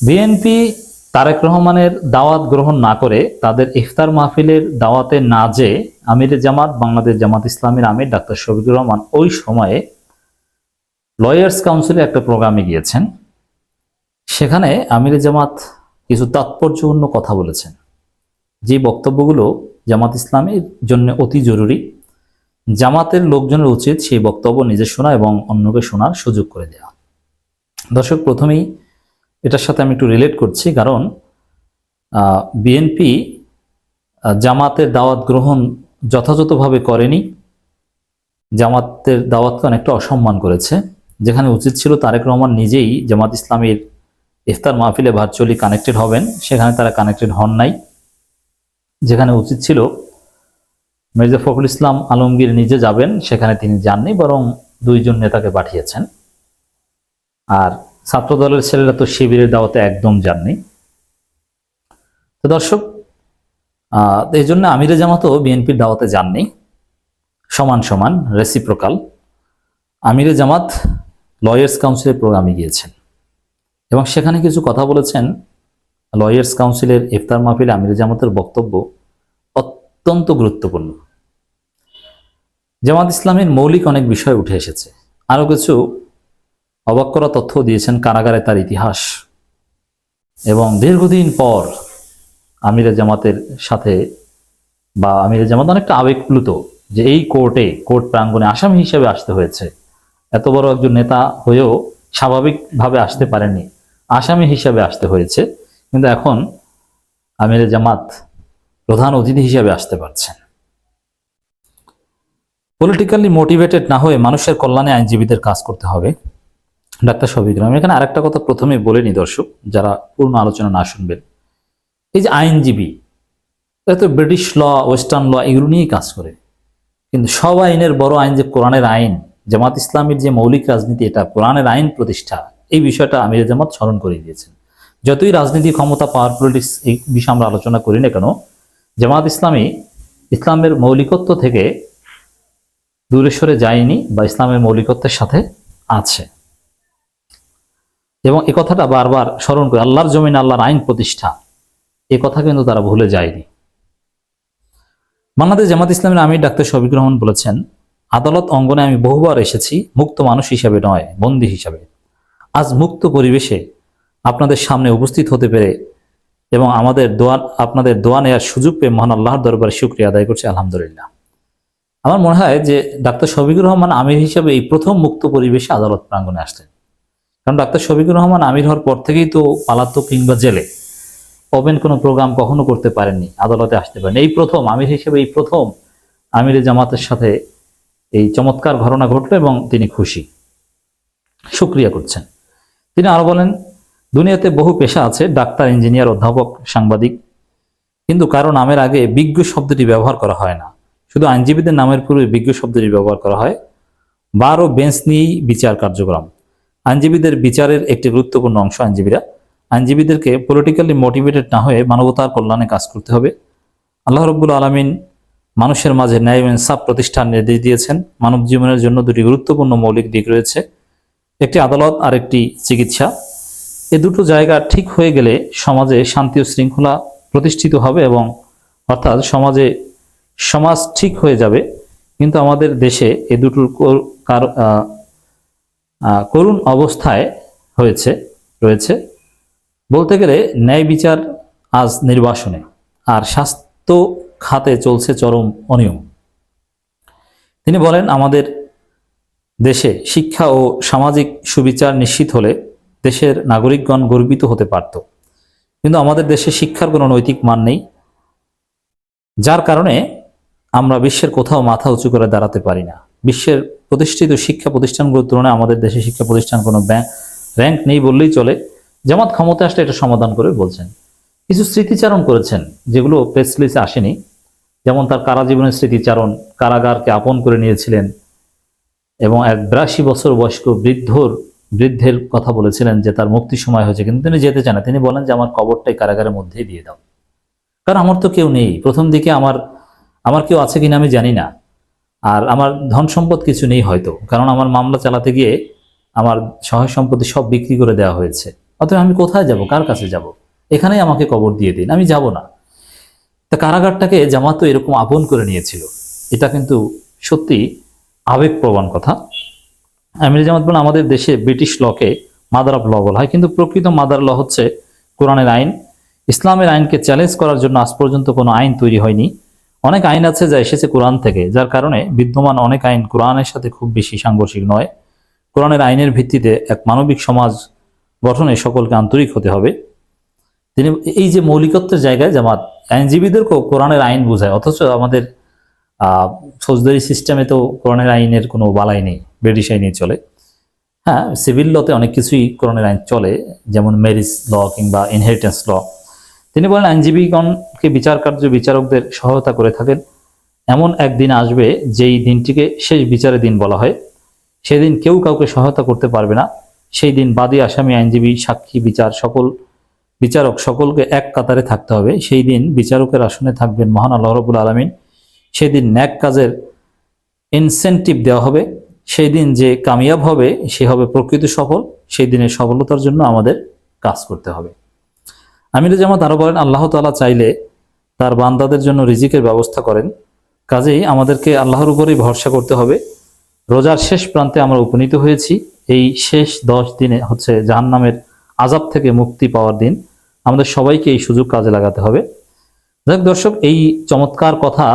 BNP Tarique রহমানের দাওয়াত গ্রহণ না করে তাদের ইফতার মাহফিলের দাওয়াতে না যেয়ে আমিরে জামাত বাংলাদেশ জামাত ইসলামীর আমির ডাক্তার শফিকুর রহমান ওই সময়ে লয়ার্স কাউন্সিলে একটা প্রোগ্রামে গিয়েছেন। সেখানে আমিরে জামাত কিছু তাৎপর্যপূর্ণ কথা বলেছেন, যে বক্তব্যগুলো জামাত ইসলামের জন্য অতি জরুরি। জামাতের লোকজনের উচিত সেই বক্তব্য নিজে শোনা এবং অন্যকে শোনার সুযোগ করে দেওয়া। দর্শক, প্রথমেই এটার সাথে আমি একটু রিলেট করছি, কারণ বিএনপি জামাতের দাওয়াত গ্রহণ যথাযথভাবে করেনি, জামাতের দাওয়াতকে অনেকটা অসম্মান করেছে। যেখানে উচিত ছিল তারেক রহমান নিজেই জামাত ইসলামীর ইফতার মাহফিলে ভার্চুয়ালি কানেক্টেড হবেন, সেখানে তারা কানেক্টেড হন নাই। যেখানে উচিত ছিল মির্জা ফখরুল ইসলাম আলমগীর নিজে যাবেন, সেখানে তিনি যাননি, বরং দুইজন নেতাকে পাঠিয়েছেন। আর ছাত্র দলের ছেলেরা তো শিবিরের দাওয়াতে একদম যাননি। তো দর্শক, এই জন্য আমিরে জামাতও বিএনপির দাওয়াতে যাননি, সমান সমান রেসিপ্রোকাল। আমিরে জামাত লয়ার্স কাউন্সিলের প্রোগ্রামে গিয়েছেন এবং সেখানে কিছু কথা বলেছেন। লয়ার্স কাউন্সিলের ইফতার মাহফিলে আমিরে জামাতের বক্তব্য অত্যন্ত গুরুত্বপূর্ণ। জামাত ইসলামের মৌলিক অনেক বিষয় উঠে এসেছে। আরও কিছু অবাক করা তথ্য দিয়েছেন, কারাগারে তার ইতিহাস, এবং দীর্ঘদিন পর আমিরে জামাতের সাথে বা আমিরে জামাত অনেকটা আবেগপ্লুত যে এই কোর্ট প্রাঙ্গণে আসামি হিসেবে আসতে হয়েছে। এত বড় একজন নেতা হয়েও স্বাভাবিকভাবে আসতে পারেননি, আসামি হিসেবে আসতে হয়েছে। কিন্তু এখন আমিরে জামাত প্রধান অতিথি হিসেবে আসতে পারছেন। পলিটিক্যালি মোটিভেটেড না হয়ে মানুষের কল্যাণে আইনজীবীদের কাজ করতে হবে, ডাক্তার শফিকুর রহমান। এখানে আরেকটা কথা প্রথমে বলে নি দর্শক, যারা পূর্ণ আলোচনা না শুনবেন, এই যে আইনজীবী, এরা তো ব্রিটিশ ল, ওয়েস্টার্ন ল এগুলো নিয়েই কাজ করে। কিন্তু সব আইনের বড় আইন যে কোরআনের আইন, জামাত ইসলামের যে মৌলিক রাজনীতি, এটা কোরআনের আইন প্রতিষ্ঠা, এই বিষয়টা আমিরে জামাত স্মরণ করে দিয়েছেন। যতই রাজনীতি, ক্ষমতা, পাওয়ার, পলিটিক্স এই বিষয়ে আমরা আলোচনা করি না কেন, জামাত ইসলামী ইসলামের মৌলিকত্ব থেকে দূরে সরে যায়নি বা ইসলামের মৌলিকত্বের সাথে আছে। এবং এ কথাটা বারবার স্মরণ করে, আল্লাহর জমিনে আল্লাহর আইন প্রতিষ্ঠা, এ কথা কিন্তু তারা ভুলে যায়নি। বাংলাদেশ জামাত ইসলামের আমির ডাক্তার শফিকুর রহমান বলেছেন, আদালত অঙ্গনে আমি বহুবার এসেছি, মুক্ত মানুষ হিসাবে নয়, বন্দী হিসাবে। আজ মুক্ত পরিবেশে আপনাদের সামনে উপস্থিত হতে পেরে এবং আপনাদের দোয়া নেওয়ার সুযোগ পেয়ে মহান আল্লাহর দরবারে শুকরিয়া আদায় করছি, আলহামদুলিল্লাহ। আমার মনে হয় যে ডাক্তার শফিকুর রহমান আমির হিসাবে এই প্রথম মুক্ত পরিবেশে আদালত প্রাঙ্গণে আসলেন। কারণ ডাক্তার শফিকুর রহমান আমির হওয়ার পর থেকেই তো পালাতক কিংবা জেলে, ওপেন কোনো প্রোগ্রাম কখনো করতে পারেননি, আদালতে আসতে পারেন। এই প্রথম আমির হিসেবে এই প্রথম আমিরে জামাতের সাথে এই চমৎকার ঘটনা ঘটলো এবং তিনি খুশি, শুকরিয়া করছেন। তিনি আরো বলেন, দুনিয়াতে বহু পেশা আছে, ডাক্তার, ইঞ্জিনিয়ার, অধ্যাপক, সাংবাদিক, কিন্তু কারো নামের আগে বিজ্ঞ শব্দটি ব্যবহার করা হয় না। শুধু আইনজীবীদের নামের পূর্বে বিজ্ঞ শব্দটি ব্যবহার করা হয়। বার ও বেঞ্চ নিয়েই বিচার কার্যক্রম। আইনজীবীদের বিচারের একটি গুরুত্বপূর্ণ অংশ আইনজীবীদেরকে পলিটিক্যালি মোটিভেটেড না হয়ে মানবতার কল্যাণে কাজ করতে হবে। আল্লাহ রাব্বুল আলামিন মানুষের মাঝে ন্যায় ও ইনসাফ প্রতিষ্ঠার নির্দেশ দিয়েছেন। মানব জীবনের জন্য দুটি গুরুত্বপূর্ণ মৌলিক দিক রয়েছে, একটি আদালত আর একটি চিকিৎসা। এ দুটো জায়গা ঠিক হয়ে গেলে সমাজে শান্তি ও শৃঙ্খলা প্রতিষ্ঠিত হবে এবং অর্থাৎ সমাজ ঠিক হয়ে যাবে। কিন্তু আমাদের দেশে এ দুটোর করুণ অবস্থায় রয়েছে। বলতে গেলে ন্যায় বিচার আজ নির্বাসনে, আর স্বাস্থ্য খাতে চলছে চরম অনিয়ম। তিনি বলেন, আমাদের দেশে শিক্ষা ও সামাজিক সুবিচার নিশ্চিত হলে দেশের নাগরিকগণ গর্বিত হতে পারত, কিন্তু আমাদের দেশে শিক্ষার কোনো নৈতিক মান নেই, যার কারণে আমরা বিশ্বের কোথাও মাথা উঁচু করে দাঁড়াতে পারি না। বিশ্বের প্রতিষ্ঠিত শিক্ষা প্রতিষ্ঠানগুলোর তুলনায় আমাদের দেশে শিক্ষা প্রতিষ্ঠান কোনো র্যাঙ্ক নেই বললেই চলে। জামাত ক্ষমতা আসলে এটা সমাধান করে বলছেন। কিছু স্মৃতিচারণ করেছেন যেগুলো প্রেস রিলিজে আসেনি, যেমন তার কারা জীবনের স্মৃতিচারণ, কারাগারকে আপন করে নিয়েছিলেন এবং এক 82 বছর বয়স্ক বৃদ্ধের কথা বলেছিলেন যে তার মুক্তির সময় হয়েছে, কিন্তু তিনি যেতে চান না। তিনি বলেন যে আমার কবরটাই কারাগারের মধ্যেই দিয়ে দাও, কারণ আমার তো কেউ নেই। প্রথম দিকে আমার কেউ আছে কিনা আমি জানি না, আর আমার ধন সম্পদ কিছু নেই হয়তো, কারণ আমার মামলা চালাতে গিয়ে আমার সহায় সম্পত্তি সব বিক্রি করে দেওয়া হয়েছে। অতএব আমি কোথায় যাব, কার কাছে যাব? এখানেই আমাকে কবর দিয়ে দিন, আমি যাব না। তা কারাগারটাকে জামাত তো এরকম আপন করে নিয়েছিল। এটা কিন্তু সত্যি আবেগপ্রবণ কথা। আমির জামাত বলেন, আমাদের দেশে ব্রিটিশ লকে মাদার অফ ল বলা হয়, কিন্তু প্রকৃত মাদার ল হচ্ছে কোরআনের আইন। ইসলামের আইনকে চ্যালেঞ্জ করার জন্য আজ পর্যন্ত কোনো আইন তৈরি হয়নি। অনেক আইন আছে যা এসেছে কোরআন থেকে, যার কারণে বিদ্যমান অনেক আইন কোরআনের সাথে খুব বেশি সাংঘর্ষিক নয়। কোরআনের আইনের ভিত্তিতে এক মানবিক সমাজ গঠনে সকলকে আন্তরিক হতে হবে। তিনি এই যে মৌলিকত্বের জায়গায় জামাত আইনজীবীদেরকেও কোরআনের আইন বোঝায়, অথচ আমাদের ফৌজদারি সিস্টেমে তো কোরআনের আইনের কোনো বালাই নেই, ব্রিটিশ আইনে চলে। হ্যাঁ, সিভিল লতে অনেক কিছুই কোরআনের আইন চলে, যেমন ম্যারিজ ল কিংবা ইনহেরিটেন্স ল। তিনি বলেন, আইনজীবীগণকে বিচার কার্য বিচারকদের সহায়তা করে থাকেন। এমন একদিন আসবে যেই দিনটিকে শেষ বিচারের দিন বলা হয়। সেদিন কেউ কাউকে সহায়তা করতে পারবে না। সেই দিন বাদী, আসামি, আইনজীবী, সাক্ষী, বিচারক সকলকে এক কাতারে থাকতে হবে। সেই দিন বিচারকের আসনে থাকবেন মহান আল্লাহ রাব্বুল আলামিন। সেদিন ন্যাক কাজের ইনসেন্টিভ দেওয়া হবে। সেই দিন যে কামিয়াব হবে সে হবে প্রকৃত সফল। সেই দিনের সফলতার জন্য আমাদের কাজ করতে হবে। আমির জামাত আরো বলেন, আল্লাহ তাআলা চাইলে তার বান্দাদের জন্য রিজিকের ব্যবস্থা করেন। কাজেই আমাদেরকে আল্লাহর উপরেই ভরসা করতে হবে। রোজার শেষ প্রান্তে আমরা উপনীত হয়েছি। এই শেষ 10 দিনে হচ্ছে জাহান্নামের আযাব থেকে মুক্তি পাওয়ার দিন। আমাদের সবাইকে এই সুযোগ কাজে লাগাতে হবে। যাক দর্শক, এই চমৎকার কথা,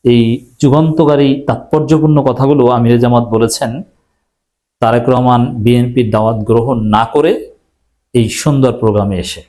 এই যুগান্তকারী তাৎপর্যপূর্ণ কথাগুলো আমির জামাত বলেছেন তারেক রহমান বিএনপির দাওয়াত গ্রহণ না করে এই সুন্দর প্রোগ্রামে এসে।